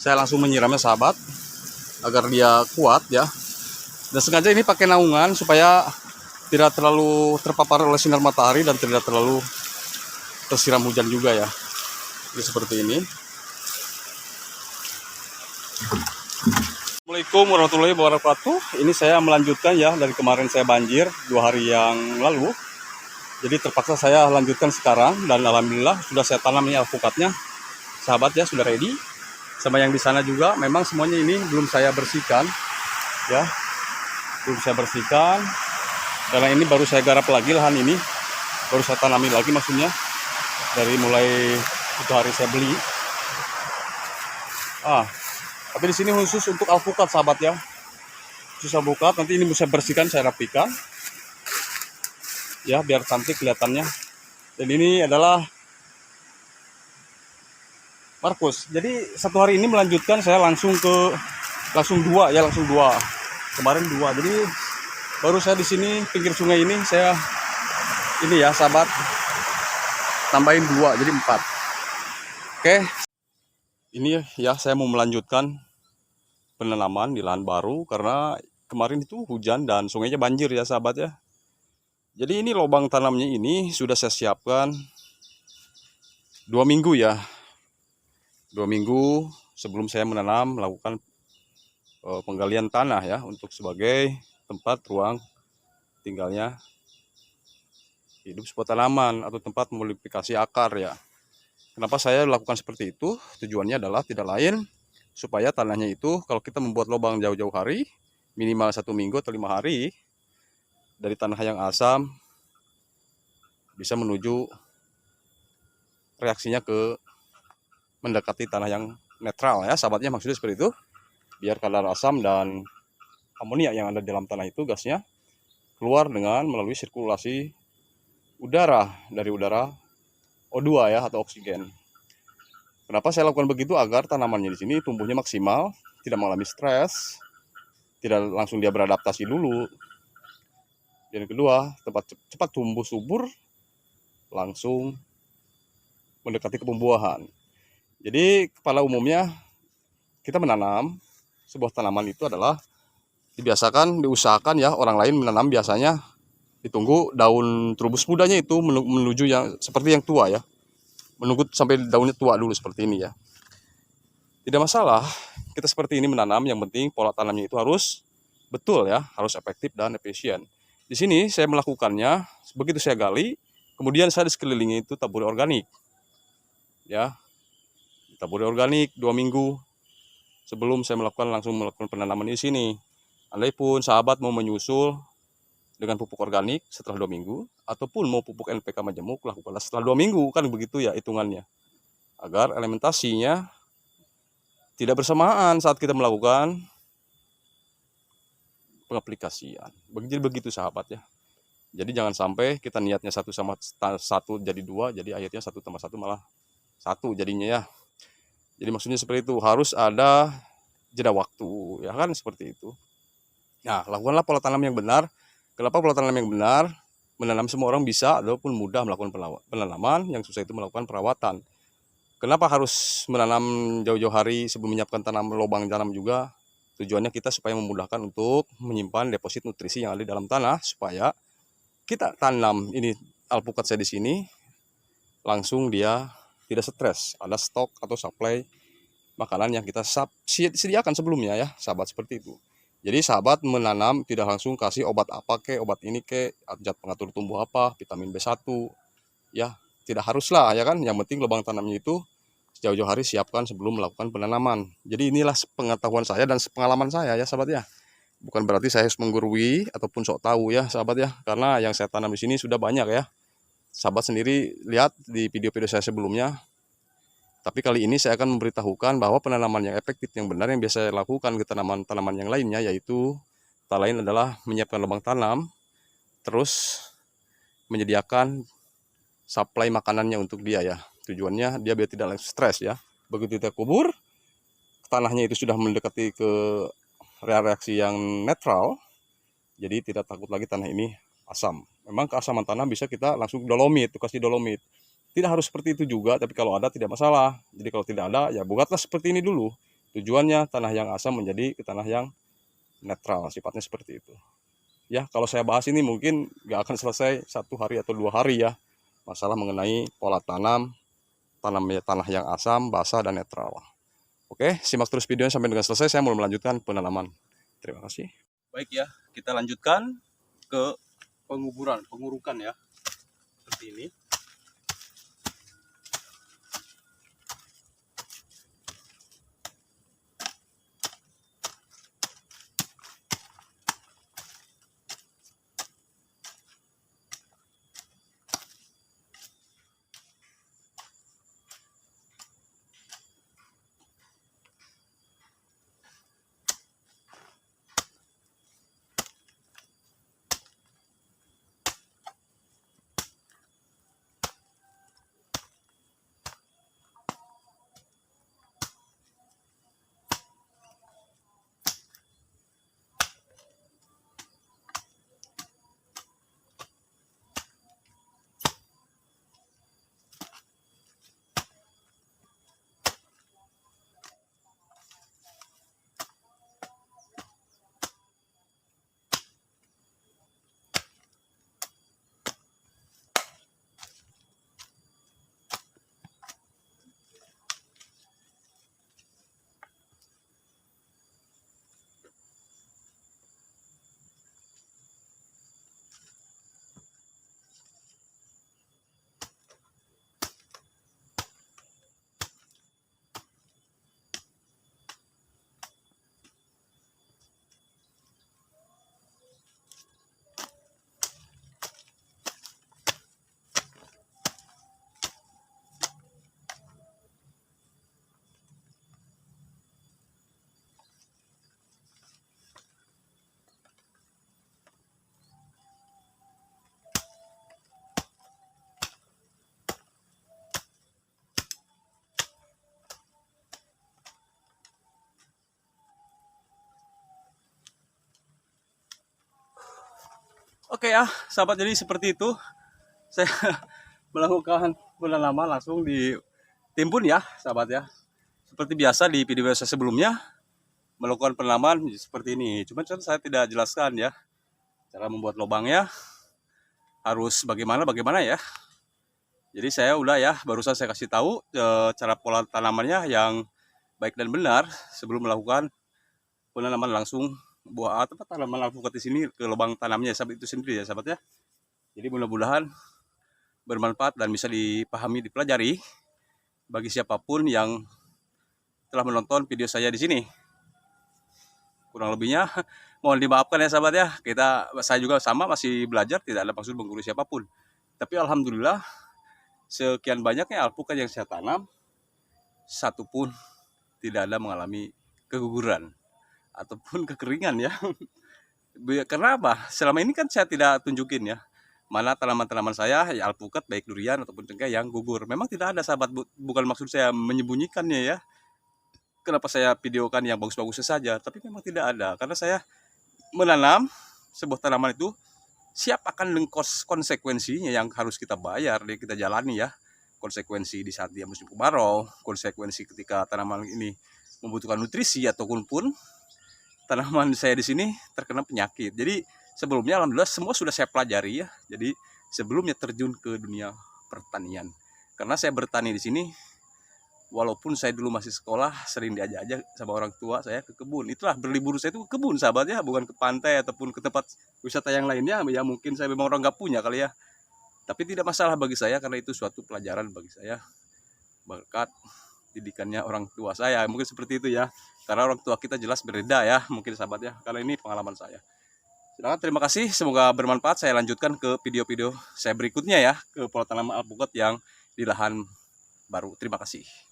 saya langsung menyiramnya sahabat, agar dia kuat ya. Dan sengaja ini pakai naungan supaya tidak terlalu terpapar oleh sinar matahari dan tidak terlalu tersiram hujan juga ya. Jadi seperti ini. Assalamualaikum warahmatullahi wabarakatuh. Ini saya melanjutkan ya, dari kemarin saya banjir 2 hari yang lalu. Jadi terpaksa saya lanjutkan sekarang, dan alhamdulillah sudah saya tanam ini alpukatnya. Sahabat ya, sudah ready. Sama yang di sana juga, memang semuanya ini belum saya bersihkan ya. Belum saya bersihkan. Karena ini baru saya garap lagi lahan ini. Baru saya tanami lagi maksudnya. Dari mulai itu hari saya beli. Tapi di sini khusus untuk alpukat sahabat ya. Khusus alpukat, nanti ini bisa bersihkan, saya rapikan. Ya, biar cantik kelihatannya. Dan ini adalah Markus. Jadi satu hari ini melanjutkan, saya langsung dua. Kemarin 2. Jadi baru saya di sini pinggir sungai ini saya ini ya sahabat, tambahin 2 jadi 4. Oke. Ini ya, saya mau melanjutkan penanaman di lahan baru karena kemarin itu hujan dan sungainya banjir ya sahabat ya. Jadi ini lubang tanamnya ini sudah saya siapkan 2 minggu ya. 2 minggu sebelum saya menanam, melakukan penggalian tanah ya, untuk sebagai tempat ruang tinggalnya hidup sebuah tanaman atau tempat memodifikasi akar ya. Kenapa saya lakukan seperti itu? Tujuannya adalah tidak lain supaya tanahnya itu, kalau kita membuat lubang jauh-jauh hari, minimal 1 minggu atau 5 hari, dari tanah yang asam bisa menuju reaksinya ke mendekati tanah yang netral ya sahabatnya, maksudnya seperti itu. Biar kadar asam dan amonia yang ada di dalam tanah itu, gasnya keluar dengan melalui sirkulasi udara, dari udara O2 ya, atau oksigen. Kenapa saya lakukan begitu? Agar tanamannya di sini tumbuhnya maksimal, tidak mengalami stres, tidak langsung dia beradaptasi dulu. Dan kedua, cepat tumbuh subur, langsung mendekati kepembuahan. Jadi pada umumnya kita menanam sebuah tanaman itu adalah diusahakan ya, orang lain menanam biasanya ditunggu daun trubus mudanya itu menuju yang seperti yang tua ya. Menunggu sampai daunnya tua dulu seperti ini ya. Tidak masalah kita seperti ini menanam, yang penting pola tanamnya itu harus betul ya, harus efektif dan efisien. Di sini saya melakukannya, begitu saya gali, kemudian saya di sekelilingi itu taburi organik. Ya, taburi organik 2 minggu sebelum saya langsung melakukan penanaman di sini. Andai pun sahabat mau menyusul dengan pupuk organik setelah 2 minggu, ataupun mau pupuk NPK majemuk, lakukanlah setelah 2 minggu, kan begitu ya hitungannya. Agar elementasinya tidak bersamaan saat kita melakukan pengaplikasian. Begitu sahabat ya. Jadi jangan sampai kita niatnya 1 sama 1 jadi 2, jadi akhirnya 1 tambah 1 malah 1 jadinya ya. Jadi maksudnya seperti itu, harus ada jeda waktu ya kan, seperti itu. Nah, lakukanlah pola tanam yang benar. Kenapa pola tanam yang benar? Menanam semua orang bisa ataupun mudah melakukan penanaman, yang susah itu melakukan perawatan. Kenapa harus menanam jauh-jauh hari sebelum menyiapkan lubang tanam juga? Tujuannya kita supaya memudahkan untuk menyimpan deposit nutrisi yang ada di dalam tanah, supaya kita tanam ini alpukat saya di sini langsung dia tidak stres, ada stok atau supply makanan yang kita sediakan sebelumnya ya sahabat, seperti itu. Jadi sahabat menanam tidak langsung kasih obat apa ke, obat ini ke, zat pengatur tumbuh apa, vitamin B1 ya, tidak haruslah ya kan. Yang penting lubang tanamnya itu jauh-jauh hari siapkan sebelum melakukan penanaman. Jadi inilah pengetahuan saya dan pengalaman saya ya sahabat ya. Bukan berarti saya harus menggurui ataupun sok tahu ya sahabat ya, karena yang saya tanam di sini sudah banyak ya. Sahabat sendiri lihat di video-video saya sebelumnya. Tapi kali ini saya akan memberitahukan bahwa penanaman yang efektif, yang benar, yang biasa saya lakukan ke tanaman-tanaman yang lainnya, yaitu tak lain adalah menyiapkan lubang tanam, terus menyediakan supply makanannya untuk dia ya. Tujuannya dia biar tidak stres ya. Begitu kita kubur, tanahnya itu sudah mendekati ke reaksi yang netral, jadi tidak takut lagi tanah ini asam. Memang keasaman tanah bisa kita langsung dolomit, kasih dolomit. Tidak harus seperti itu juga, tapi kalau ada tidak masalah. Jadi kalau tidak ada, ya buatlah seperti ini dulu. Tujuannya tanah yang asam menjadi ke tanah yang netral, sifatnya seperti itu. Ya, kalau saya bahas ini mungkin nggak akan selesai 1 hari atau 2 hari ya. Masalah mengenai pola tanam, tanah yang asam, basah, dan netral. Oke, simak terus videonya sampai dengan selesai. Saya mau melanjutkan penanaman. Terima kasih. Baik ya, kita lanjutkan ke pengurukan ya. Seperti ini. Oke ya, sahabat, jadi seperti itu. Saya melakukan penanaman langsung di timbun ya, sahabat ya. Seperti biasa di video saya sebelumnya, melakukan penanaman seperti ini. Cuma saya tidak jelaskan ya, cara membuat lubangnya harus bagaimana ya. Jadi saya udah ya, barusan saya kasih tahu cara pola tanamannya yang baik dan benar sebelum melakukan penanaman langsung buah atau tanaman alpukat di sini ke lubang tanamnya sahabat itu sendiri ya, sahabat ya. Jadi mudah-mudahan bermanfaat dan bisa dipahami, dipelajari bagi siapapun yang telah menonton video saya di sini. Kurang lebihnya mohon dimaafkan ya, sahabat ya. Saya juga sama masih belajar, tidak ada maksud menggurui siapapun. Tapi alhamdulillah sekian banyaknya alpukat yang saya tanam, satu pun tidak ada mengalami keguguran ataupun kekeringan ya. Karena apa? Selama ini kan saya tidak tunjukin ya mana tanaman-tanaman saya ya, alpukat baik durian ataupun cengkeh yang gugur. Memang tidak ada, sahabat, bukan maksud saya menyembunyikannya ya. Kenapa saya videokan yang bagus-bagusnya saja, tapi memang tidak ada. Karena saya menanam sebuah tanaman itu siap akan konsekuensinya yang harus kita bayar, yang kita jalani ya. Konsekuensi di saat dia musim kemarau, konsekuensi ketika tanaman ini membutuhkan nutrisi, ataupun tanaman saya di sini terkena penyakit. Jadi sebelumnya alhamdulillah semua sudah saya pelajari ya. Jadi sebelumnya terjun ke dunia pertanian. Karena saya bertani di sini, walaupun saya dulu masih sekolah, sering diajak-ajak sama orang tua saya ke kebun. Itulah berlibur saya itu ke kebun, sahabat ya, bukan ke pantai ataupun ke tempat wisata yang lainnya. Ya mungkin saya memang orang nggak punya kali ya. Tapi tidak masalah bagi saya karena itu suatu pelajaran bagi saya berkat didikannya orang tua saya, mungkin seperti itu ya. Karena orang tua kita jelas berbeda ya, mungkin sahabat ya. Karena ini pengalaman saya. Silakan, terima kasih, semoga bermanfaat. Saya lanjutkan ke video-video saya berikutnya ya, ke pola tanaman alpukat yang di lahan baru. Terima kasih.